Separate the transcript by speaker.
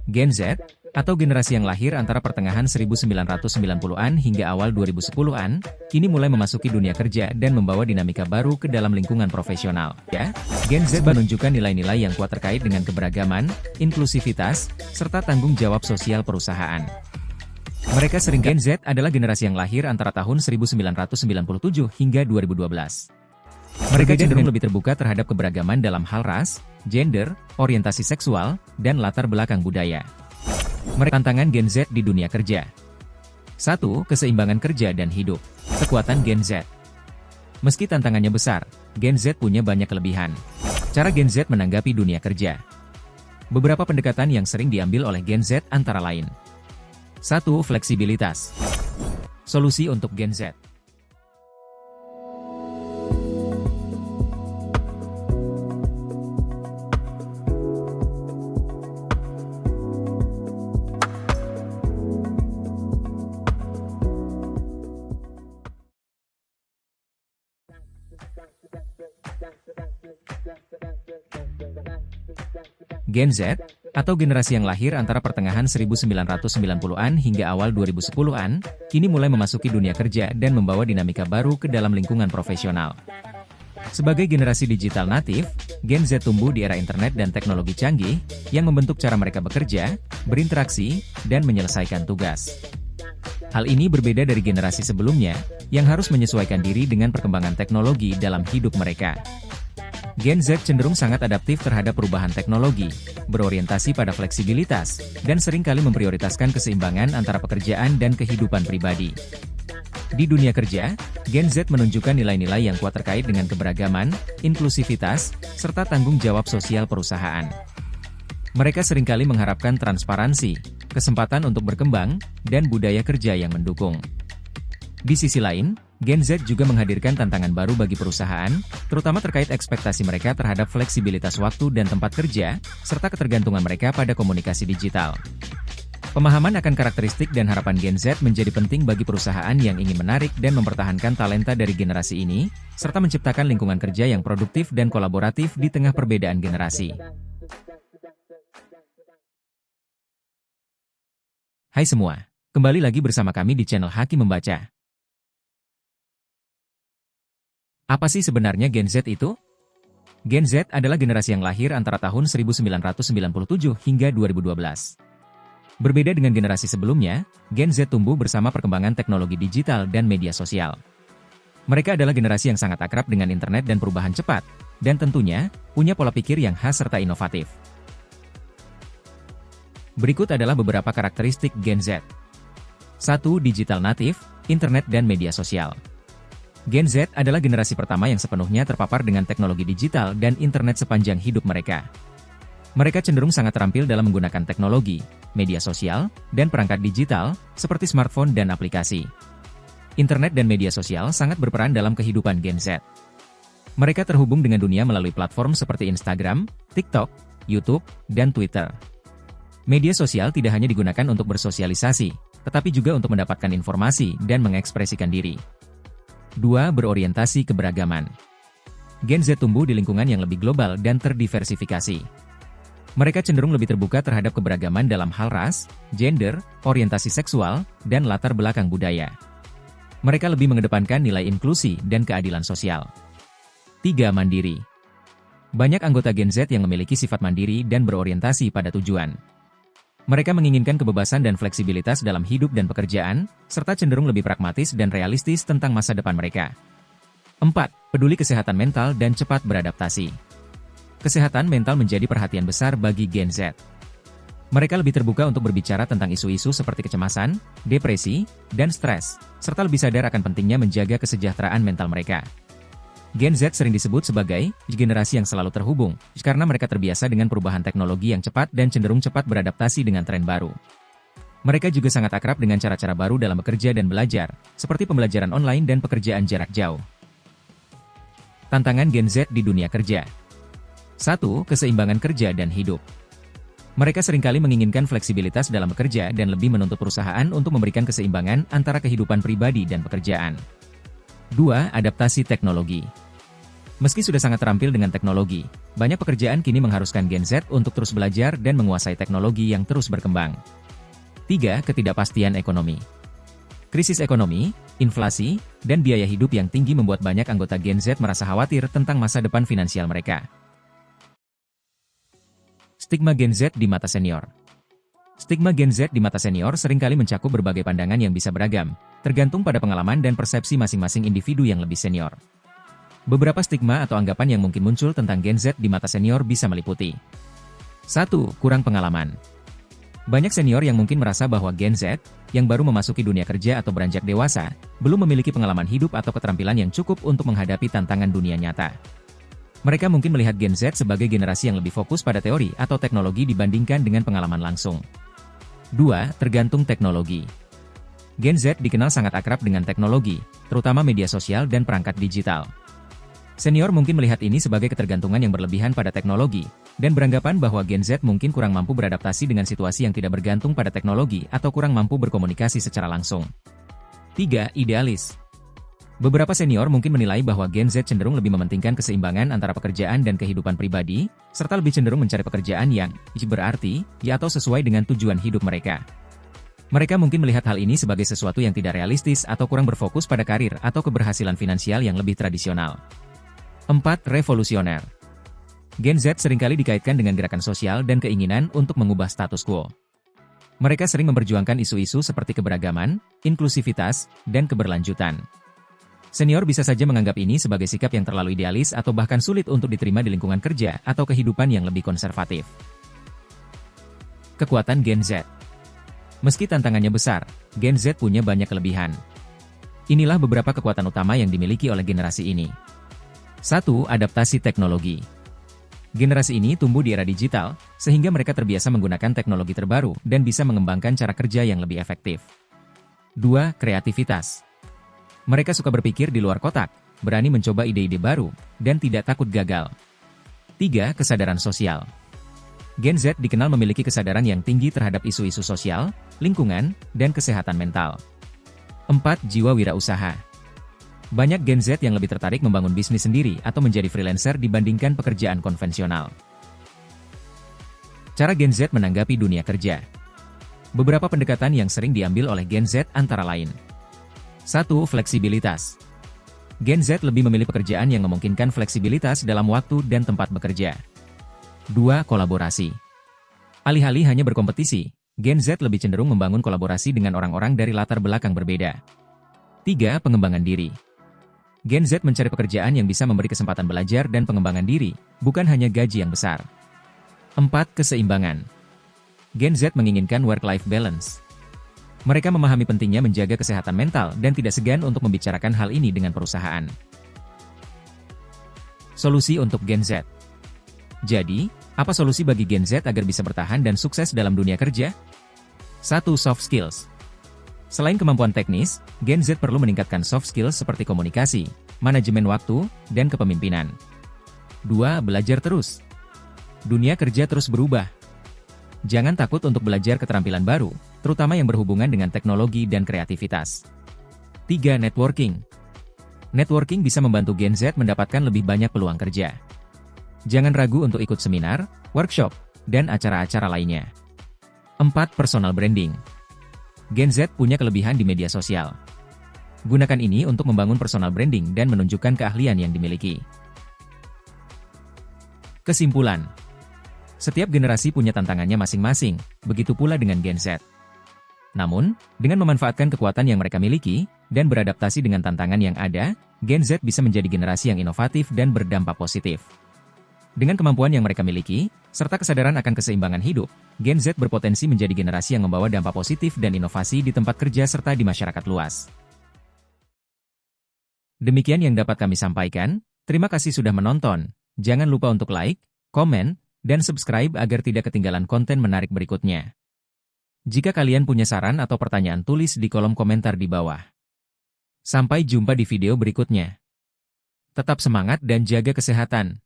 Speaker 1: Gen Z, atau generasi yang lahir antara pertengahan 1990-an hingga awal 2010-an, kini mulai memasuki dunia kerja dan membawa dinamika baru ke dalam lingkungan profesional. Ya, Gen Z menunjukkan nilai-nilai yang kuat terkait dengan keberagaman, inklusivitas, serta tanggung jawab sosial perusahaan. Mereka sering Gen Z adalah generasi yang lahir antara tahun 1997 hingga 2012. Mereka cenderung lebih terbuka terhadap keberagaman dalam hal ras, gender, orientasi seksual, dan latar belakang budaya. Tantangan Gen Z di dunia kerja. 1. Keseimbangan kerja dan hidup. Kekuatan Gen Z. Meski tantangannya besar, Gen Z punya banyak kelebihan. Cara Gen Z menanggapi dunia kerja. Beberapa pendekatan yang sering diambil oleh Gen Z antara lain. 1. Fleksibilitas. Solusi untuk Gen Z. Gen Z, atau generasi yang lahir antara pertengahan 1990-an hingga awal 2010-an, kini mulai memasuki dunia kerja dan membawa dinamika baru ke dalam lingkungan profesional. Sebagai generasi digital natif, Gen Z tumbuh di era internet dan teknologi canggih, yang membentuk cara mereka bekerja, berinteraksi, dan menyelesaikan tugas. Hal ini berbeda dari generasi sebelumnya, yang harus menyesuaikan diri dengan perkembangan teknologi dalam hidup mereka. Gen Z cenderung sangat adaptif terhadap perubahan teknologi, berorientasi pada fleksibilitas, dan seringkali memprioritaskan keseimbangan antara pekerjaan dan kehidupan pribadi. Di dunia kerja, Gen Z menunjukkan nilai-nilai yang kuat terkait dengan keberagaman, inklusivitas, serta tanggung jawab sosial perusahaan. Mereka seringkali mengharapkan transparansi, kesempatan untuk berkembang, dan budaya kerja yang mendukung. Di sisi lain, Gen Z juga menghadirkan tantangan baru bagi perusahaan, terutama terkait ekspektasi mereka terhadap fleksibilitas waktu dan tempat kerja, serta ketergantungan mereka pada komunikasi digital. Pemahaman akan karakteristik dan harapan Gen Z menjadi penting bagi perusahaan yang ingin menarik dan mempertahankan talenta dari generasi ini, serta menciptakan lingkungan kerja yang produktif dan kolaboratif di tengah perbedaan generasi. Hai semua, kembali lagi bersama kami di channel Haki Membaca. Apa sih sebenarnya Gen Z itu? Gen Z adalah generasi yang lahir antara tahun 1997 hingga 2012. Berbeda dengan generasi sebelumnya, Gen Z tumbuh bersama perkembangan teknologi digital dan media sosial. Mereka adalah generasi yang sangat akrab dengan internet dan perubahan cepat, dan tentunya, punya pola pikir yang khas serta inovatif. Berikut adalah beberapa karakteristik Gen Z. 1. Digital native, internet dan media sosial. Gen Z adalah generasi pertama yang sepenuhnya terpapar dengan teknologi digital dan internet sepanjang hidup mereka. Mereka cenderung sangat terampil dalam menggunakan teknologi, media sosial, dan perangkat digital, seperti smartphone dan aplikasi. Internet dan media sosial sangat berperan dalam kehidupan Gen Z. Mereka terhubung dengan dunia melalui platform seperti Instagram, TikTok, YouTube, dan Twitter. Media sosial tidak hanya digunakan untuk bersosialisasi, tetapi juga untuk mendapatkan informasi dan mengekspresikan diri. 2. Berorientasi keberagaman. Gen Z tumbuh di lingkungan yang lebih global dan terdiversifikasi. Mereka cenderung lebih terbuka terhadap keberagaman dalam hal ras, gender, orientasi seksual, dan latar belakang budaya. Mereka lebih mengedepankan nilai inklusi dan keadilan sosial. 3. Mandiri. Banyak anggota Gen Z yang memiliki sifat mandiri dan berorientasi pada tujuan. Mereka menginginkan kebebasan dan fleksibilitas dalam hidup dan pekerjaan, serta cenderung lebih pragmatis dan realistis tentang masa depan mereka. 4. Peduli kesehatan mental dan cepat beradaptasi. Kesehatan mental menjadi perhatian besar bagi Gen Z. Mereka lebih terbuka untuk berbicara tentang isu-isu seperti kecemasan, depresi, dan stres, serta lebih sadar akan pentingnya menjaga kesejahteraan mental mereka. Gen Z sering disebut sebagai generasi yang selalu terhubung, karena mereka terbiasa dengan perubahan teknologi yang cepat dan cenderung cepat beradaptasi dengan tren baru. Mereka juga sangat akrab dengan cara-cara baru dalam bekerja dan belajar, seperti pembelajaran online dan pekerjaan jarak jauh. Tantangan Gen Z di dunia kerja. 1. Keseimbangan kerja dan hidup. Mereka seringkali menginginkan fleksibilitas dalam bekerja dan lebih menuntut perusahaan untuk memberikan keseimbangan antara kehidupan pribadi dan pekerjaan. 2. Adaptasi teknologi. Meski sudah sangat terampil dengan teknologi, banyak pekerjaan kini mengharuskan Gen Z untuk terus belajar dan menguasai teknologi yang terus berkembang. 3. Ketidakpastian ekonomi. Krisis ekonomi, inflasi, dan biaya hidup yang tinggi membuat banyak anggota Gen Z merasa khawatir tentang masa depan finansial mereka. Stigma Gen Z di mata senior. Stigma Gen Z di mata senior seringkali mencakup berbagai pandangan yang bisa beragam, tergantung pada pengalaman dan persepsi masing-masing individu yang lebih senior. Beberapa stigma atau anggapan yang mungkin muncul tentang Gen Z di mata senior bisa meliputi 1. Kurang pengalaman. Banyak senior yang mungkin merasa bahwa Gen Z, yang baru memasuki dunia kerja atau beranjak dewasa, belum memiliki pengalaman hidup atau keterampilan yang cukup untuk menghadapi tantangan dunia nyata. Mereka mungkin melihat Gen Z sebagai generasi yang lebih fokus pada teori atau teknologi dibandingkan dengan pengalaman langsung. 2. Tergantung teknologi. Gen Z dikenal sangat akrab dengan teknologi, terutama media sosial dan perangkat digital. Senior mungkin melihat ini sebagai ketergantungan yang berlebihan pada teknologi, dan beranggapan bahwa Gen Z mungkin kurang mampu beradaptasi dengan situasi yang tidak bergantung pada teknologi atau kurang mampu berkomunikasi secara langsung. 3. Idealis. Beberapa senior mungkin menilai bahwa Gen Z cenderung lebih mementingkan keseimbangan antara pekerjaan dan kehidupan pribadi, serta lebih cenderung mencari pekerjaan yang berarti, atau sesuai dengan tujuan hidup mereka. Mereka mungkin melihat hal ini sebagai sesuatu yang tidak realistis atau kurang berfokus pada karir atau keberhasilan finansial yang lebih tradisional. 4. Revolusioner. Gen Z seringkali dikaitkan dengan gerakan sosial dan keinginan untuk mengubah status quo. Mereka sering memperjuangkan isu-isu seperti keberagaman, inklusivitas, dan keberlanjutan. Senior bisa saja menganggap ini sebagai sikap yang terlalu idealis atau bahkan sulit untuk diterima di lingkungan kerja atau kehidupan yang lebih konservatif. Kekuatan Gen Z. Meski tantangannya besar, Gen Z punya banyak kelebihan. Inilah beberapa kekuatan utama yang dimiliki oleh generasi ini. 1. Adaptasi teknologi. Generasi ini tumbuh di era digital, sehingga mereka terbiasa menggunakan teknologi terbaru dan bisa mengembangkan cara kerja yang lebih efektif. 2. Kreativitas. Mereka suka berpikir di luar kotak, berani mencoba ide-ide baru, dan tidak takut gagal. 3. Kesadaran sosial. Gen Z dikenal memiliki kesadaran yang tinggi terhadap isu-isu sosial, lingkungan, dan kesehatan mental. 4. Jiwa wirausaha. Banyak Gen Z yang lebih tertarik membangun bisnis sendiri atau menjadi freelancer dibandingkan pekerjaan konvensional. Cara Gen Z menanggapi dunia kerja. Beberapa pendekatan yang sering diambil oleh Gen Z antara lain. 1. Fleksibilitas. Gen Z lebih memilih pekerjaan yang memungkinkan fleksibilitas dalam waktu dan tempat bekerja. 2. Kolaborasi. Alih-alih hanya berkompetisi, Gen Z lebih cenderung membangun kolaborasi dengan orang-orang dari latar belakang berbeda. 3. Pengembangan diri. Gen Z mencari pekerjaan yang bisa memberi kesempatan belajar dan pengembangan diri, bukan hanya gaji yang besar. 4. Keseimbangan. Gen Z menginginkan work-life balance. Mereka memahami pentingnya menjaga kesehatan mental dan tidak segan untuk membicarakan hal ini dengan perusahaan. Solusi untuk Gen Z. Jadi, apa solusi bagi Gen Z agar bisa bertahan dan sukses dalam dunia kerja? 1. Soft skills. Selain kemampuan teknis, Gen Z perlu meningkatkan soft skills seperti komunikasi, manajemen waktu, dan kepemimpinan. 2. Belajar terus. Dunia kerja terus berubah. Jangan takut untuk belajar keterampilan baru, terutama yang berhubungan dengan teknologi dan kreativitas. 3. Networking. Networking bisa membantu Gen Z mendapatkan lebih banyak peluang kerja. Jangan ragu untuk ikut seminar, workshop, dan acara-acara lainnya. 4. Personal branding. Gen Z punya kelebihan di media sosial. Gunakan ini untuk membangun personal branding dan menunjukkan keahlian yang dimiliki. Kesimpulan. Setiap generasi punya tantangannya masing-masing, begitu pula dengan Gen Z. Namun, dengan memanfaatkan kekuatan yang mereka miliki, dan beradaptasi dengan tantangan yang ada, Gen Z bisa menjadi generasi yang inovatif dan berdampak positif. Dengan kemampuan yang mereka miliki, serta kesadaran akan keseimbangan hidup, Gen Z berpotensi menjadi generasi yang membawa dampak positif dan inovasi di tempat kerja serta di masyarakat luas. Demikian yang dapat kami sampaikan, terima kasih sudah menonton, jangan lupa untuk like, komen, dan subscribe agar tidak ketinggalan konten menarik berikutnya. Jika kalian punya saran atau pertanyaan tulis di kolom komentar di bawah. Sampai jumpa di video berikutnya. Tetap semangat dan jaga kesehatan.